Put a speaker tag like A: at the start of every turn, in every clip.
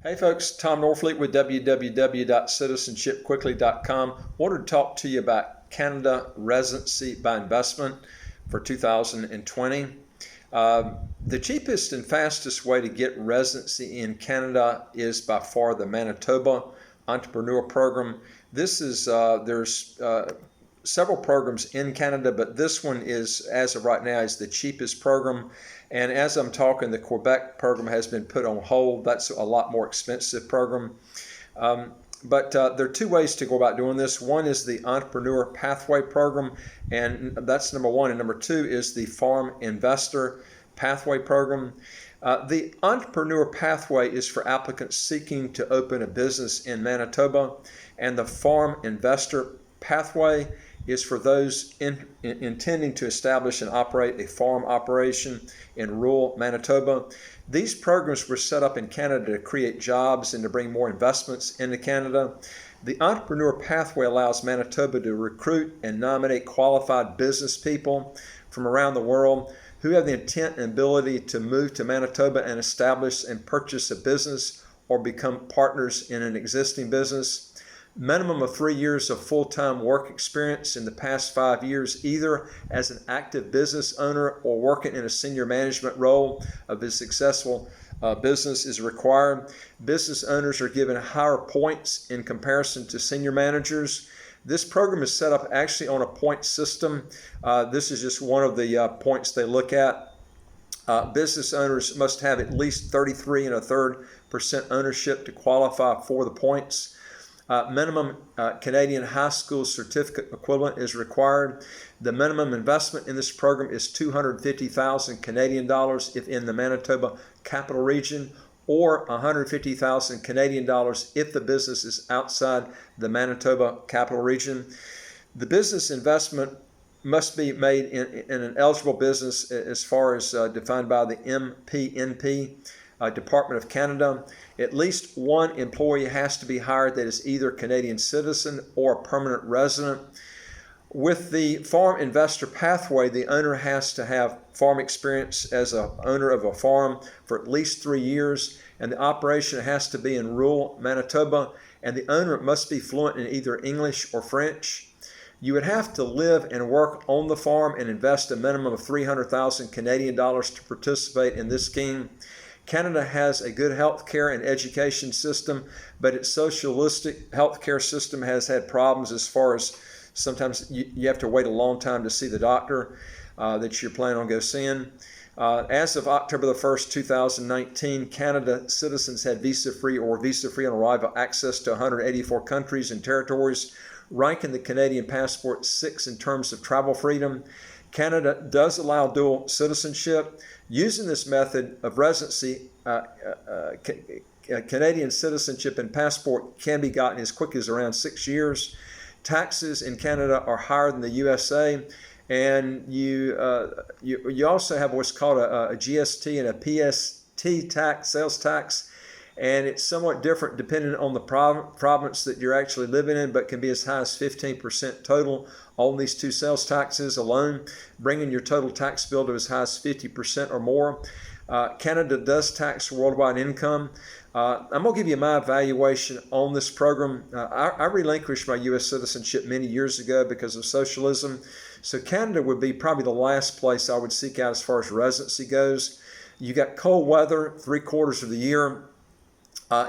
A: Hey folks, Tom Norfleet with www.citizenshipquickly.com. Wanted to talk to you about Canada Residency by Investment for 2020. The cheapest and fastest way to get residency in Canada is by far the Manitoba Entrepreneur Program. This is there's several programs in Canada, but this one is, as of right now, is the cheapest program. And as I'm talking, the Quebec program has been put on hold. That's a lot more expensive program. But there are two ways to go about doing this. One is the Entrepreneur Pathway Program, and that's number one. And number two is the Farm Investor Pathway Program. The Entrepreneur Pathway is for applicants seeking to open a business in Manitoba, and the Farm Investor Pathway is for those intending to establish and operate a farm operation in rural Manitoba. These programs were set up in Canada to create jobs and to bring more investments into Canada. The Entrepreneur Pathway allows Manitoba to recruit and nominate qualified business people from around the world who have the intent and ability to move to Manitoba and establish and purchase a business or become partners in an existing business. Minimum of 3 years of full-time work experience in the past 5 years, either as an active business owner or working in a senior management role of a successful business is required. Business owners are given higher points in comparison to senior managers. This program is set up actually on a point system. This is just one of the points they look at. Business owners must have at least 33 1/3% ownership to qualify for the points. Minimum Canadian high school certificate equivalent is required. The minimum investment in this program is 250,000 Canadian dollars if in the Manitoba capital region, or 150,000 Canadian dollars if the business is outside the Manitoba capital region. The business investment must be made in an eligible business as far as defined by the MPNP. Department of Canada. At least one employee has to be hired that is either Canadian citizen or a permanent resident. With the Farm Investor Pathway, the owner has to have farm experience as an owner of a farm for at least 3 years, and the operation has to be in rural Manitoba, and the owner must be fluent in either English or French. You would have to live and work on the farm and invest a minimum of 300,000 Canadian dollars to participate in this scheme. Canada has a good healthcare and education system, but its socialistic healthcare system has had problems as far as sometimes you have to wait a long time to see the doctor that you're planning on go seeing. As of October the 1st, 2019, Canada citizens had visa-free or visa-free on arrival access to 184 countries and territories, ranking the Canadian passport 6th in terms of travel freedom. Canada does allow dual citizenship. Using this method of residency, Canadian citizenship and passport can be gotten as quick as around 6 years. Taxes in Canada are higher than the USA, and you also have what's called a GST and a PST tax, sales tax, and it's somewhat different depending on the province that you're actually living in, but can be as high as 15% total on these two sales taxes alone, bringing your total tax bill to as high as 50% or more. Canada does tax worldwide income. I'm going to give you my evaluation on this program. I relinquished my U.S. citizenship many years ago because of socialism, so Canada would be probably the last place I would seek out as far as residency goes. You got cold weather 3/4 of the year.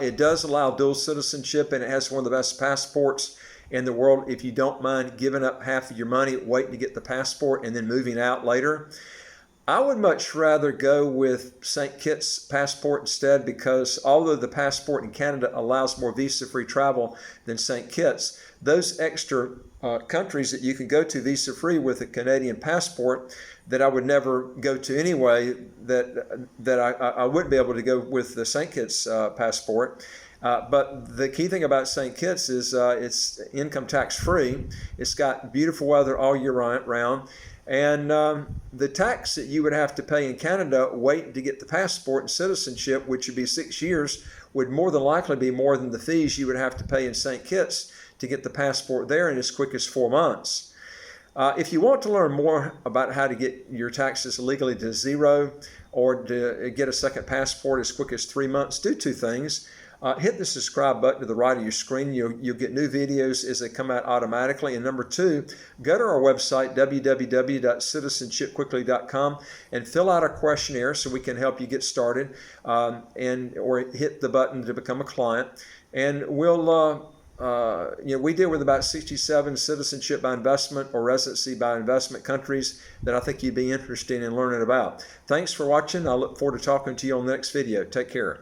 A: It does allow dual citizenship, and it has one of the best passports in the world if you don't mind giving up half of your money waiting to get the passport and then moving out later. I would much rather go with St. Kitts passport instead, because although the passport in Canada allows more visa-free travel than St. Kitts, those extra countries that you can go to visa-free with a Canadian passport that I would never go to anyway, that I wouldn't be able to go with the St. Kitts passport. But the key thing about St. Kitts is it's income tax free. It's got beautiful weather all year round. And the tax that you would have to pay in Canada waiting to get the passport and citizenship, which would be 6 years, would more than likely be more than the fees you would have to pay in St. Kitts to get the passport there in as quick as 4 months. If you want to learn more about how to get your taxes legally to zero or to get a second passport as quick as 3 months, do two things. hit the subscribe button to the right of your screen. You'll get new videos as they come out automatically. And number two, go to our website, www.citizenshipquickly.com, and fill out a questionnaire so we can help you get started, or hit the button to become a client. And we'll we deal with about 67 citizenship by investment or residency by investment countries that I think you'd be interested in learning about. Thanks for watching. I look forward to talking to you on the next video. Take care.